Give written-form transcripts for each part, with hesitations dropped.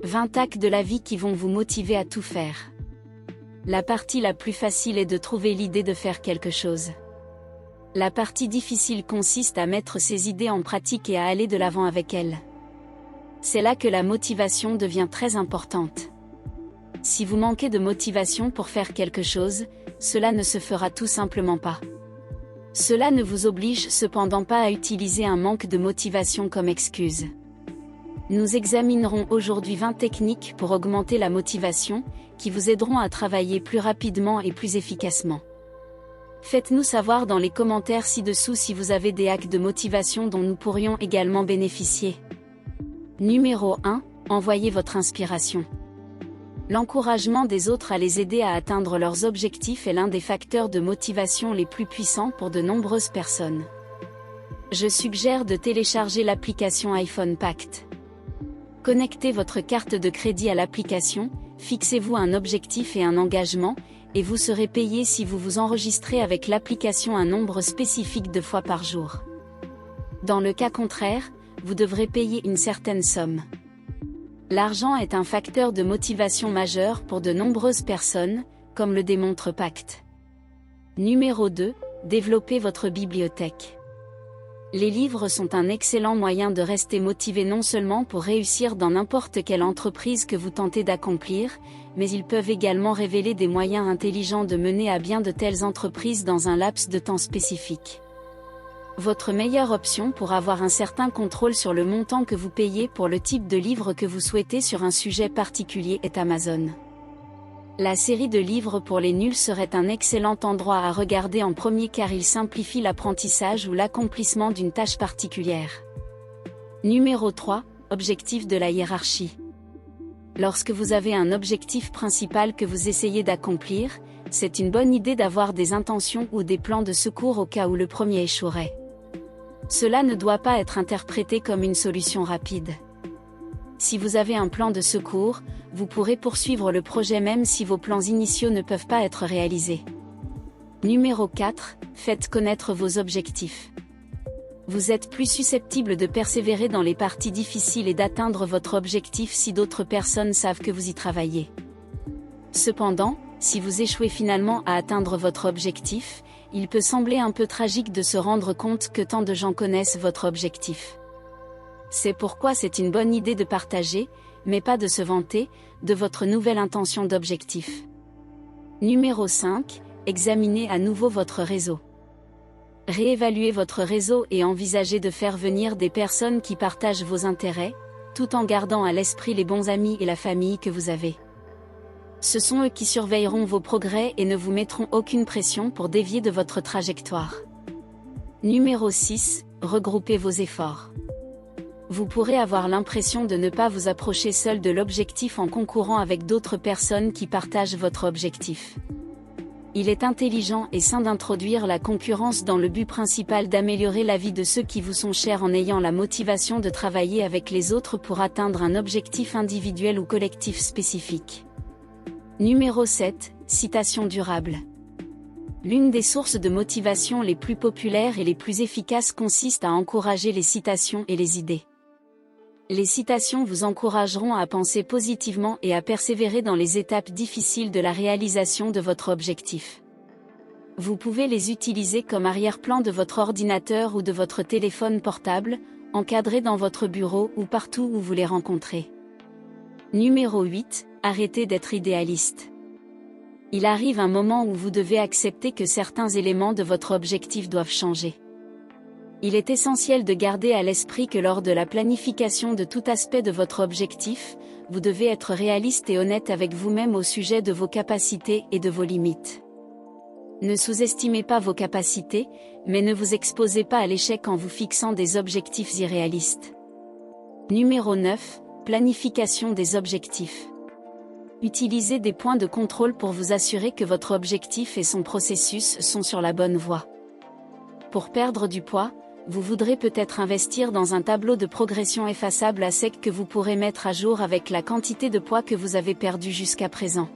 20 hacks de la vie qui vont vous motiver à tout faire. La partie la plus facile est de trouver l'idée de faire quelque chose. La partie difficile consiste à mettre ses idées en pratique et à aller de l'avant avec elles. C'est là que la motivation devient très importante. Si vous manquez de motivation pour faire quelque chose, cela ne se fera tout simplement pas. Cela ne vous oblige cependant pas à utiliser un manque de motivation comme excuse. Nous examinerons aujourd'hui 20 techniques pour augmenter la motivation, qui vous aideront à travailler plus rapidement et plus efficacement. Faites-nous savoir dans les commentaires ci-dessous si vous avez des hacks de motivation dont nous pourrions également bénéficier. Numéro 1. Envoyez votre inspiration. L'encouragement des autres à les aider à atteindre leurs objectifs est l'un des facteurs de motivation les plus puissants pour de nombreuses personnes. Je suggère de télécharger l'application iPhone Pact. Connectez votre carte de crédit à l'application, fixez-vous un objectif et un engagement, et vous serez payé si vous vous enregistrez avec l'application un nombre spécifique de fois par jour. Dans le cas contraire, vous devrez payer une certaine somme. L'argent est un facteur de motivation majeur pour de nombreuses personnes, comme le démontre Pact. Numéro 2. Développez votre bibliothèque. Les livres sont un excellent moyen de rester motivé non seulement pour réussir dans n'importe quelle entreprise que vous tentez d'accomplir, mais ils peuvent également révéler des moyens intelligents de mener à bien de telles entreprises dans un laps de temps spécifique. Votre meilleure option pour avoir un certain contrôle sur le montant que vous payez pour le type de livre que vous souhaitez sur un sujet particulier est Amazon. La série de livres pour les nuls serait un excellent endroit à regarder en premier car il simplifie l'apprentissage ou l'accomplissement d'une tâche particulière. Numéro 3. Objectif de la hiérarchie. Lorsque vous avez un objectif principal que vous essayez d'accomplir, c'est une bonne idée d'avoir des intentions ou des plans de secours au cas où le premier échouerait. Cela ne doit pas être interprété comme une solution rapide. Si vous avez un plan de secours, vous pourrez poursuivre le projet même si vos plans initiaux ne peuvent pas être réalisés. Numéro 4. Faites connaître vos objectifs. Vous êtes plus susceptible de persévérer dans les parties difficiles et d'atteindre votre objectif si d'autres personnes savent que vous y travaillez. Cependant, si vous échouez finalement à atteindre votre objectif, il peut sembler un peu tragique de se rendre compte que tant de gens connaissent votre objectif. C'est pourquoi c'est une bonne idée de partager, mais pas de se vanter, de votre nouvelle intention d'objectif. Numéro 5. Examinez à nouveau votre réseau. Réévaluez votre réseau et envisagez de faire venir des personnes qui partagent vos intérêts, tout en gardant à l'esprit les bons amis et la famille que vous avez. Ce sont eux qui surveilleront vos progrès et ne vous mettront aucune pression pour dévier de votre trajectoire. Numéro 6. Regroupez vos efforts. Vous pourrez avoir l'impression de ne pas vous approcher seul de l'objectif en concourant avec d'autres personnes qui partagent votre objectif. Il est intelligent et sain d'introduire la concurrence dans le but principal d'améliorer la vie de ceux qui vous sont chers en ayant la motivation de travailler avec les autres pour atteindre un objectif individuel ou collectif spécifique. Numéro 7. Citation durable. L'une des sources de motivation les plus populaires et les plus efficaces consiste à encourager les citations et les idées. Les citations vous encourageront à penser positivement et à persévérer dans les étapes difficiles de la réalisation de votre objectif. Vous pouvez les utiliser comme arrière-plan de votre ordinateur ou de votre téléphone portable, encadrés dans votre bureau ou partout où vous les rencontrez. Numéro 8. Arrêtez d'être idéaliste. Il arrive un moment où vous devez accepter que certains éléments de votre objectif doivent changer. Il est essentiel de garder à l'esprit que lors de la planification de tout aspect de votre objectif, vous devez être réaliste et honnête avec vous-même au sujet de vos capacités et de vos limites. Ne sous-estimez pas vos capacités, mais ne vous exposez pas à l'échec en vous fixant des objectifs irréalistes. Numéro 9. Planification des objectifs. Utilisez des points de contrôle pour vous assurer que votre objectif et son processus sont sur la bonne voie. Pour perdre du poids, vous voudrez peut-être investir dans un tableau de progression effaçable à sec que vous pourrez mettre à jour avec la quantité de poids que vous avez perdu jusqu'à présent.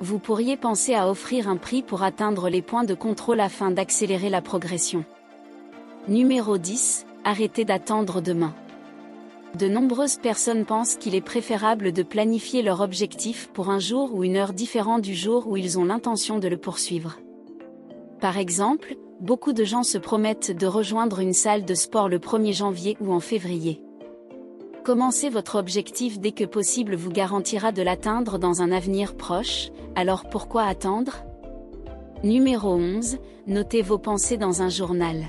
Vous pourriez penser à offrir un prix pour atteindre les points de contrôle afin d'accélérer la progression. Numéro 10. Arrêtez d'attendre demain. De nombreuses personnes pensent qu'il est préférable de planifier leur objectif pour un jour ou une heure différent du jour où ils ont l'intention de le poursuivre. Par exemple, beaucoup de gens se promettent de rejoindre une salle de sport le 1er janvier ou en février. Commencer votre objectif dès que possible vous garantira de l'atteindre dans un avenir proche, alors pourquoi attendre? Numéro 11, notez vos pensées dans un journal.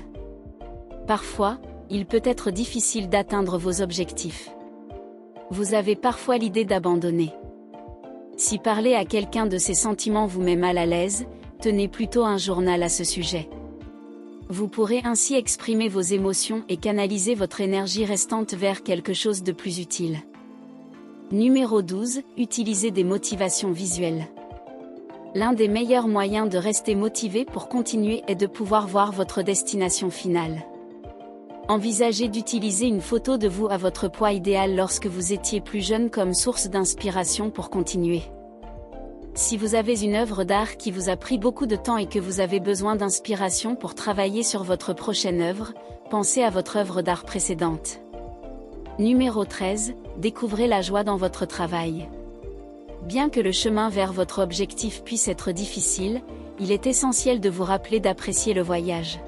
Parfois, il peut être difficile d'atteindre vos objectifs. Vous avez parfois l'idée d'abandonner. Si parler à quelqu'un de ces sentiments vous met mal à l'aise, tenez plutôt un journal à ce sujet. Vous pourrez ainsi exprimer vos émotions et canaliser votre énergie restante vers quelque chose de plus utile. Numéro 12, utilisez des motivations visuelles. L'un des meilleurs moyens de rester motivé pour continuer est de pouvoir voir votre destination finale. Envisagez d'utiliser une photo de vous à votre poids idéal lorsque vous étiez plus jeune comme source d'inspiration pour continuer. Si vous avez une œuvre d'art qui vous a pris beaucoup de temps et que vous avez besoin d'inspiration pour travailler sur votre prochaine œuvre, pensez à votre œuvre d'art précédente. Numéro 13, découvrez la joie dans votre travail. Bien que le chemin vers votre objectif puisse être difficile, il est essentiel de vous rappeler d'apprécier le voyage.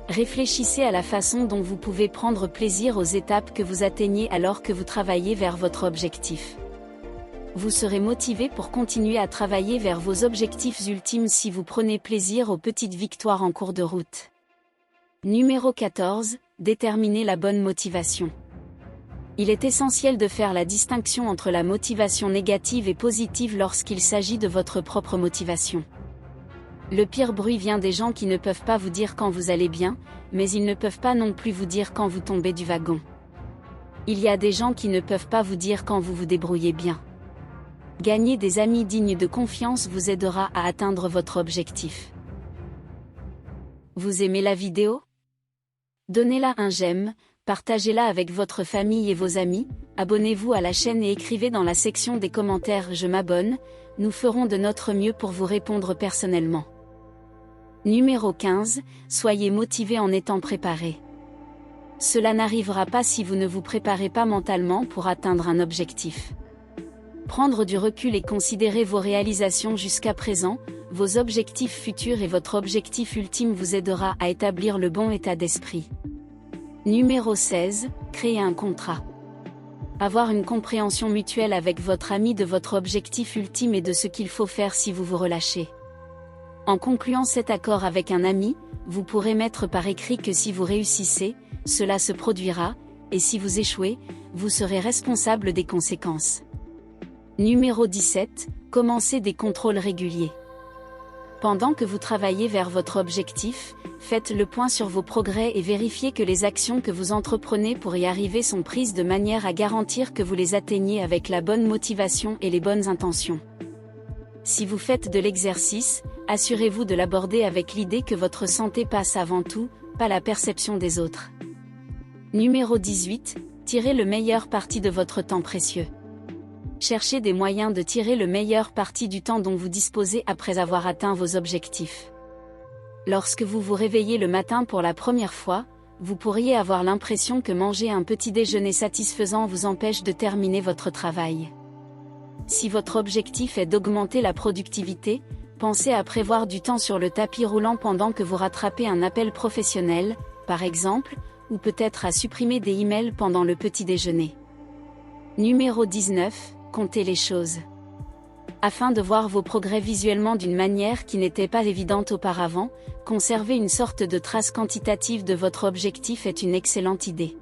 Réfléchissez à la façon dont vous pouvez prendre plaisir aux étapes que vous atteignez alors que vous travaillez vers votre objectif. Vous serez motivé pour continuer à travailler vers vos objectifs ultimes si vous prenez plaisir aux petites victoires en cours de route. Numéro 14, déterminez la bonne motivation. Il est essentiel de faire la distinction entre la motivation négative et positive lorsqu'il s'agit de votre propre motivation. Le pire bruit vient des gens qui ne peuvent pas vous dire quand vous allez bien, mais ils ne peuvent pas non plus vous dire quand vous tombez du wagon. Il y a des gens qui ne peuvent pas vous dire quand vous vous débrouillez bien. Gagner des amis dignes de confiance vous aidera à atteindre votre objectif. Vous aimez la vidéo? Donnez-la un j'aime, partagez-la avec votre famille et vos amis, abonnez-vous à la chaîne et écrivez dans la section des commentaires « Je m'abonne », nous ferons de notre mieux pour vous répondre personnellement. Numéro 15, soyez motivé en étant préparé. Cela n'arrivera pas si vous ne vous préparez pas mentalement pour atteindre un objectif. Prendre du recul et considérer vos réalisations jusqu'à présent, vos objectifs futurs et votre objectif ultime vous aidera à établir le bon état d'esprit. Numéro 16, créer un contrat. Avoir une compréhension mutuelle avec votre ami de votre objectif ultime et de ce qu'il faut faire si vous vous relâchez. En concluant cet accord avec un ami, vous pourrez mettre par écrit que si vous réussissez, cela se produira, et si vous échouez, vous serez responsable des conséquences. Numéro 17, commencez des contrôles réguliers. Pendant que vous travaillez vers votre objectif, faites le point sur vos progrès et vérifiez que les actions que vous entreprenez pour y arriver sont prises de manière à garantir que vous les atteignez avec la bonne motivation et les bonnes intentions. Si vous faites de l'exercice, assurez-vous de l'aborder avec l'idée que votre santé passe avant tout, pas la perception des autres. Numéro 18, tirez le meilleur parti de votre temps précieux. Cherchez des moyens de tirer le meilleur parti du temps dont vous disposez après avoir atteint vos objectifs. Lorsque vous vous réveillez le matin pour la première fois, vous pourriez avoir l'impression que manger un petit déjeuner satisfaisant vous empêche de terminer votre travail. Si votre objectif est d'augmenter la productivité, pensez à prévoir du temps sur le tapis roulant pendant que vous rattrapez un appel professionnel, par exemple, ou peut-être à supprimer des emails pendant le petit déjeuner. Numéro 19, comptez les choses. Afin de voir vos progrès visuellement d'une manière qui n'était pas évidente auparavant, conserver une sorte de trace quantitative de votre objectif est une excellente idée.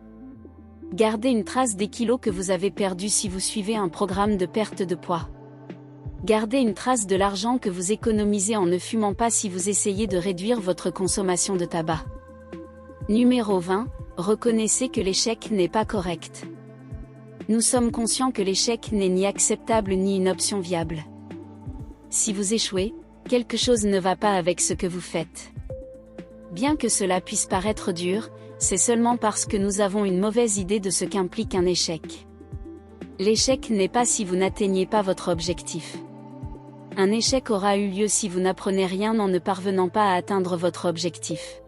Gardez une trace des kilos que vous avez perdus si vous suivez un programme de perte de poids. Gardez une trace de l'argent que vous économisez en ne fumant pas si vous essayez de réduire votre consommation de tabac. Numéro 20, reconnaissez que l'échec n'est pas correct. Nous sommes conscients que l'échec n'est ni acceptable ni une option viable. Si vous échouez, quelque chose ne va pas avec ce que vous faites. Bien que cela puisse paraître dur, c'est seulement parce que nous avons une mauvaise idée de ce qu'implique un échec. L'échec n'est pas si vous n'atteignez pas votre objectif. Un échec aura eu lieu si vous n'apprenez rien en ne parvenant pas à atteindre votre objectif.